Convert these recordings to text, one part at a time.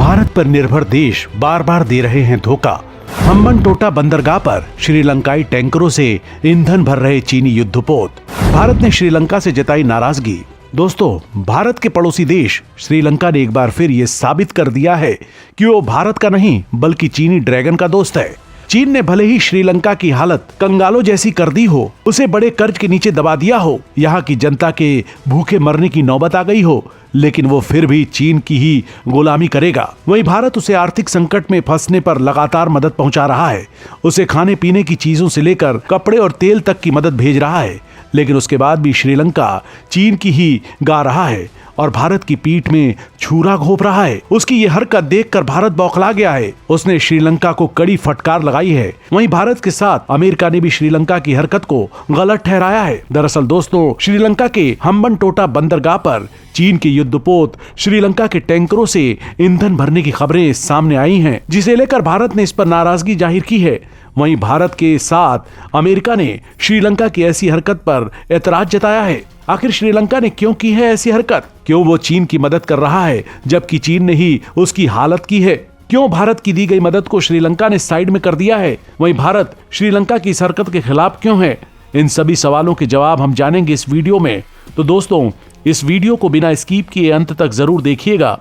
भारत पर निर्भर देश बार बार दे रहे हैं धोखा। हम्बनटोटा बंदरगाह पर श्रीलंकाई टैंकरों से ईंधन भर रहे चीनी युद्धपोत। भारत ने श्रीलंका से जताई नाराजगी। दोस्तों, भारत के पड़ोसी देश श्रीलंका ने एक बार फिर ये साबित कर दिया है कि वो भारत का नहीं बल्कि चीनी ड्रैगन का दोस्त है। चीन ने भले ही श्रीलंका की हालत कंगालों जैसी कर दी हो, उसे बड़े कर्ज के नीचे दबा दिया हो, यहाँ की जनता के भूखे मरने की नौबत आ गई हो, लेकिन वो फिर भी चीन की ही गुलामी करेगा। वहीं भारत उसे आर्थिक संकट में फंसने पर लगातार मदद पहुंचा रहा है। उसे खाने पीने की चीजों से लेकर कपड़े और तेल तक की मदद भेज रहा है, लेकिन उसके बाद भी श्रीलंका चीन की ही गा रहा है और भारत की पीठ में छुरा घोंप रहा है। उसकी ये हरकत देखकर भारत बौखला गया है। उसने श्रीलंका को कड़ी फटकार लगाई है। वहीं भारत के साथ अमेरिका ने भी श्रीलंका की हरकत को गलत ठहराया है। दरअसल दोस्तों, श्रीलंका के हम्बनटोटा बंदरगाह पर चीन के युद्धपोत श्रीलंका के टैंकरों से ईंधन भरने की खबरें सामने आई हैं, जिसे लेकर भारत ने इस पर नाराजगी जाहिर की है। वहीं भारत के साथ अमेरिका ने श्रीलंका की ऐसी हरकत पर ऐतराज जताया है। आखिर श्रीलंका ने क्यों की है ऐसी हरकत? क्यों वो चीन की मदद कर रहा है जबकि चीन ने ही उसकी हालत की है? क्यों भारत की दी गई मदद को श्रीलंका ने साइड में कर दिया है? वहीं भारत श्रीलंका की इस हरकत के खिलाफ क्यों है? इन सभी सवालों के जवाब हम जानेंगे इस वीडियो में। तो दोस्तों, इस वीडियो को बिना स्किप किए अंत तक जरूर देखिएगा।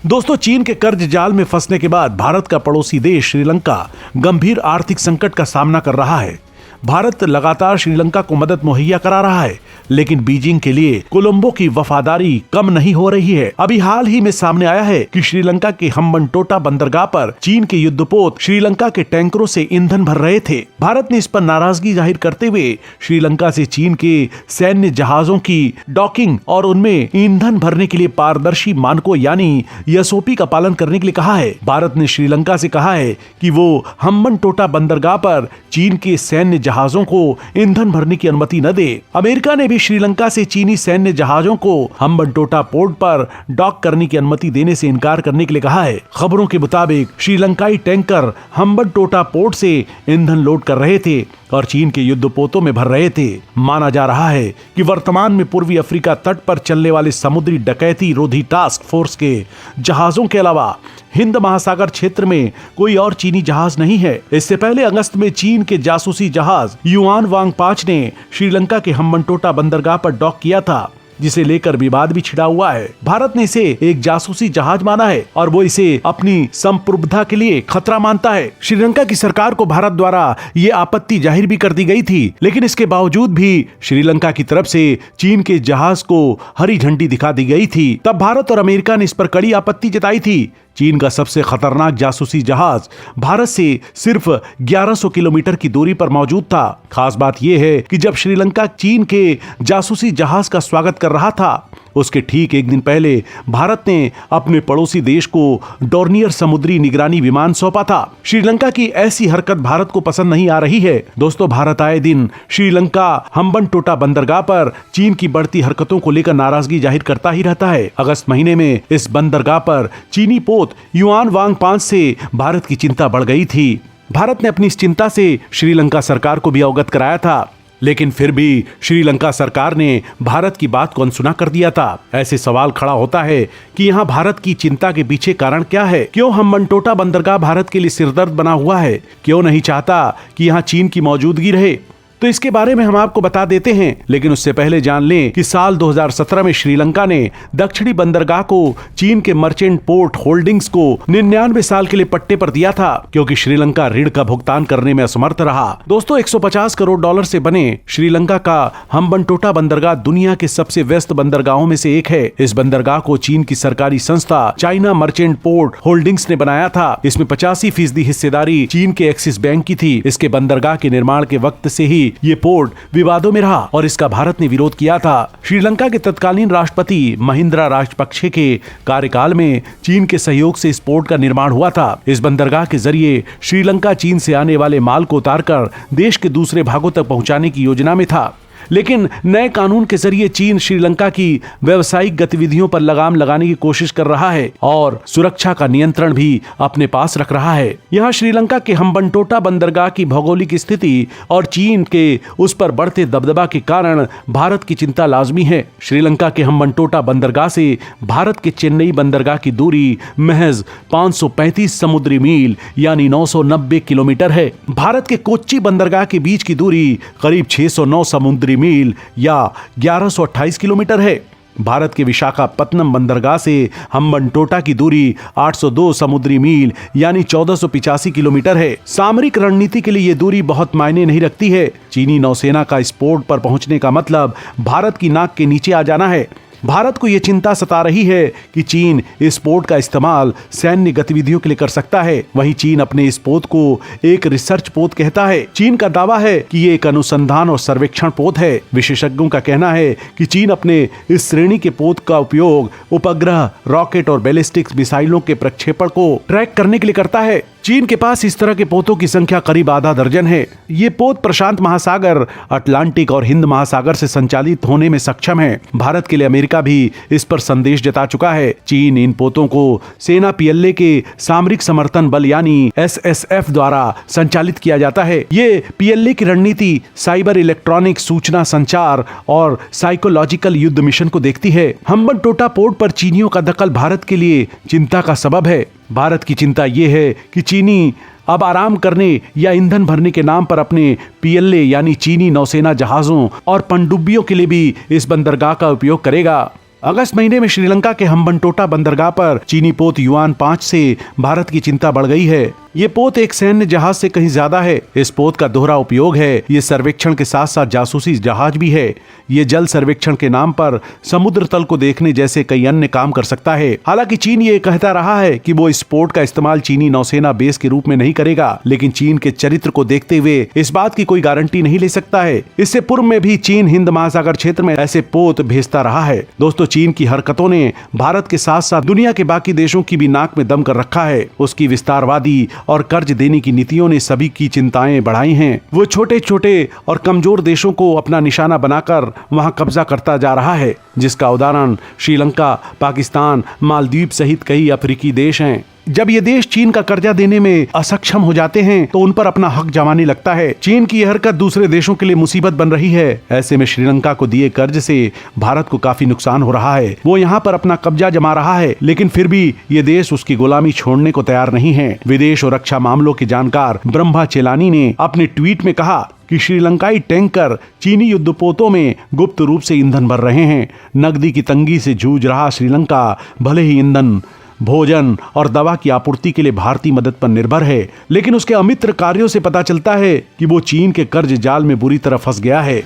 दोस्तों, चीन के कर्ज जाल में फंसने के बाद भारत का पड़ोसी देश श्रीलंका गंभीर आर्थिक संकट का सामना कर रहा है। भारत लगातार श्रीलंका को मदद मुहैया करा रहा है, लेकिन बीजिंग के लिए कोलंबो की वफादारी कम नहीं हो रही है। अभी हाल ही में सामने आया है कि श्रीलंका के हम्बनटोटा बंदरगाह पर चीन के युद्धपोत श्रीलंका के टैंकरों से ईंधन भर रहे थे। भारत ने इस पर नाराजगी जाहिर करते हुए श्रीलंका से चीन के सैन्य जहाजों की डॉकिंग और उनमें ईंधन भरने के लिए पारदर्शी मानकों यानी एसओपी का पालन करने के लिए कहा है। भारत ने श्रीलंका से कहा है कि वो हम्बनटोटा बंदरगाह पर चीन के सैन्य जहाजों को ईंधन भरने की अनुमति न दे। अमेरिका ने भी श्रीलंका से चीनी सैन्य जहाजों को हम्बनटोटा पोर्ट पर डॉक करने की अनुमति देने से इनकार करने के लिए कहा है। खबरों के मुताबिक श्रीलंकाई टैंकर हम्बनटोटा पोर्ट से ईंधन लोड कर रहे थे और चीन के युद्धपोतों में भर रहे थे। माना जा रहा है कि वर्तमान में पूर्वी अफ्रीका तट पर चलने वाले समुद्री डकैती रोधी टास्क फोर्स के जहाजों के अलावा हिंद महासागर क्षेत्र में कोई और चीनी जहाज नहीं है। इससे पहले अगस्त में चीन के जासूसी जहाज युआन वांग 5 ने श्रीलंका के हम्बनटोटा बंदरगाह पर डॉक किया था, जिसे लेकर विवाद भी छिड़ा हुआ है। भारत ने इसे एक जासूसी जहाज माना है और वो इसे अपनी संप्रभुता के लिए खतरा मानता है। श्रीलंका की सरकार को भारत द्वारा ये आपत्ति जाहिर भी कर दी गई थी, लेकिन इसके बावजूद भी श्रीलंका की तरफ से चीन के जहाज को हरी झंडी दिखा दी गई थी। तब भारत और अमेरिका ने इस पर कड़ी आपत्ति जताई थी। चीन का सबसे खतरनाक जासूसी जहाज भारत से सिर्फ 1100 किलोमीटर की दूरी पर मौजूद था। खास बात यह है कि जब श्रीलंका चीन के जासूसी जहाज का स्वागत कर रहा था, उसके ठीक एक दिन पहले भारत ने अपने पड़ोसी देश को डोर्नियर समुद्री निगरानी विमान सौंपा था। श्रीलंका की ऐसी हरकत भारत को पसंद नहीं आ रही है। दोस्तों, भारत आए दिन श्रीलंका हम्बनटोटा बंदरगाह पर चीन की बढ़ती हरकतों को लेकर नाराजगी जाहिर करता ही रहता है। अगस्त महीने में इस बंदरगाह पर चीनी पोत युआन वांग 5 से भारत की चिंता बढ़ गई थी। भारत ने अपनी इस चिंता से श्रीलंका सरकार को भी अवगत कराया था, लेकिन फिर भी श्रीलंका सरकार ने भारत की बात को अनसुना कर दिया था। ऐसे सवाल खड़ा होता है कि यहाँ भारत की चिंता के पीछे कारण क्या है? क्यों हम्बनटोटा बंदरगाह भारत के लिए सिरदर्द बना हुआ है? क्यों नहीं चाहता कि यहाँ चीन की मौजूदगी रहे? तो इसके बारे में हम आपको बता देते हैं, लेकिन उससे पहले जान लें कि साल 2017 में श्रीलंका ने दक्षिणी बंदरगाह को चीन के मर्चेंट पोर्ट होल्डिंग्स को 99 साल के लिए पट्टे पर दिया था, क्योंकि श्रीलंका ऋण का भुगतान करने में असमर्थ रहा। दोस्तों, 150 करोड़ डॉलर से बने श्रीलंका का हम्बनटोटा बंदरगाह दुनिया के सबसे व्यस्त बंदरगाहों में से एक है। इस बंदरगाह को चीन की सरकारी संस्था चाइना मर्चेंट पोर्ट होल्डिंग्स ने बनाया था। इसमें 85% हिस्सेदारी चीन के एक्सिस बैंक की थी। इसके बंदरगाह के निर्माण के वक्त से ही ये पोर्ट विवादों में रहा और इसका भारत ने विरोध किया था। श्रीलंका के तत्कालीन राष्ट्रपति महिंद्रा राजपक्षे के कार्यकाल में चीन के सहयोग से इस पोर्ट का निर्माण हुआ था। इस बंदरगाह के जरिए श्रीलंका चीन से आने वाले माल को उतारकर देश के दूसरे भागों तक पहुंचाने की योजना में था। लेकिन नए कानून के जरिए चीन श्रीलंका की व्यावसायिक गतिविधियों पर लगाम लगाने की कोशिश कर रहा है और सुरक्षा का नियंत्रण भी अपने पास रख रहा है। यहाँ श्रीलंका के हम्बनटोटा बंदरगाह की भौगोलिक स्थिति और चीन के उस पर बढ़ते दबदबा के कारण भारत की चिंता लाजमी है। श्रीलंका के हम्बनटोटा बंदरगाह से भारत के चेन्नई बंदरगाह की दूरी महज 535 समुद्री मील यानी 990 किलोमीटर है। भारत के कोच्चि बंदरगाह के बीच की दूरी करीब 609 समुद्री मील या 1128 किलोमीटर है। भारत के विशाखापत्तनम बंदरगाह से हम्बनटोटा की दूरी 802 समुद्री मील यानी 1485 किलोमीटर है। सामरिक रणनीति के लिए ये दूरी बहुत मायने नहीं रखती है। चीनी नौसेना का इस पोर्ट पर पहुंचने का मतलब भारत की नाक के नीचे आ जाना है। भारत को यह चिंता सता रही है कि चीन इस पोत का इस्तेमाल सैन्य गतिविधियों के लिए कर सकता है। वहीं चीन अपने इस पोत को एक रिसर्च पोत कहता है। चीन का दावा है कि ये एक अनुसंधान और सर्वेक्षण पोत है। विशेषज्ञों का कहना है कि चीन अपने इस श्रेणी के पोत का उपयोग उपग्रह, रॉकेट और बैलिस्टिक मिसाइलों के प्रक्षेपण को ट्रैक करने के लिए करता है। चीन के पास इस तरह के पोतों की संख्या करीब आधा दर्जन है। ये पोत प्रशांत महासागर, अटलांटिक और हिंद महासागर से संचालित होने में सक्षम है। भारत के लिए अमेरिका भी इस पर संदेश जता चुका है। चीन इन पोतों को सेना पीएलए के सामरिक समर्थन बल यानी एसएसएफ द्वारा संचालित किया जाता है। ये पीएलए की रणनीति साइबर, इलेक्ट्रॉनिक, सूचना संचार और साइकोलॉजिकल युद्ध मिशन को देखती है। हम्बनटोटा पोर्ट पर चीनियों का दखल भारत के लिए चिंता का सबब है। भारत की चिंता ये है कि चीनी अब आराम करने या ईंधन भरने के नाम पर अपने पीएलए यानी चीनी नौसेना जहाजों और पनडुब्बियों के लिए भी इस बंदरगाह का उपयोग करेगा। अगस्त महीने में श्रीलंका के हम्बनटोटा बंदरगाह पर चीनी पोत युआन 5 से भारत की चिंता बढ़ गई है। ये पोत एक सैन्य जहाज से कहीं ज्यादा है। इस पोत का दोहरा उपयोग है। ये सर्वेक्षण के साथ साथ जासूसी जहाज भी है। ये जल सर्वेक्षण के नाम पर समुद्र तल को देखने जैसे कई अन्य काम कर सकता है। हालांकि चीन ये कहता रहा है कि वो इस पोत का इस्तेमाल चीनी नौसेना बेस के रूप में नहीं करेगा, लेकिन चीन के चरित्र को देखते हुए इस बात की कोई गारंटी नहीं ले सकता है। इससे पूर्व में भी चीन हिंद महासागर क्षेत्र में ऐसे पोत भेजता रहा है। दोस्तों, चीन की हरकतों ने भारत के साथ साथ दुनिया के बाकी देशों की भी नाक में दम कर रखा है। उसकी विस्तारवादी और कर्ज देने की नीतियों ने सभी की चिंताएं बढ़ाई हैं। वो छोटे छोटे और कमजोर देशों को अपना निशाना बनाकर वहां कब्जा करता जा रहा है, जिसका उदाहरण श्रीलंका, पाकिस्तान, मालदीव सहित कई अफ्रीकी देश हैं। जब ये देश चीन का कर्जा देने में असक्षम हो जाते हैं तो उन पर अपना हक जमाने लगता है। चीन की यह हरकत दूसरे देशों के लिए मुसीबत बन रही है। ऐसे में श्रीलंका को दिए कर्ज से भारत को काफी नुकसान हो रहा है। वो यहाँ पर अपना कब्जा जमा रहा है, लेकिन फिर भी ये देश उसकी गुलामी छोड़ने को तैयार नहीं है। विदेश और रक्षा मामलों के जानकार ब्रह्मा चेलानी ने अपने ट्वीट में कहा कि श्रीलंकाई टैंकर चीनी युद्धपोतों में गुप्त रूप से ईंधन भर रहे हैं। नकदी की तंगी से जूझ रहा श्रीलंका भले ही ईंधन, भोजन और दवा की आपूर्ति के लिए भारतीय मदद पर निर्भर है, लेकिन उसके अमित्र कार्यों से पता चलता है कि वो चीन के कर्ज जाल में बुरी तरह फंस गया है।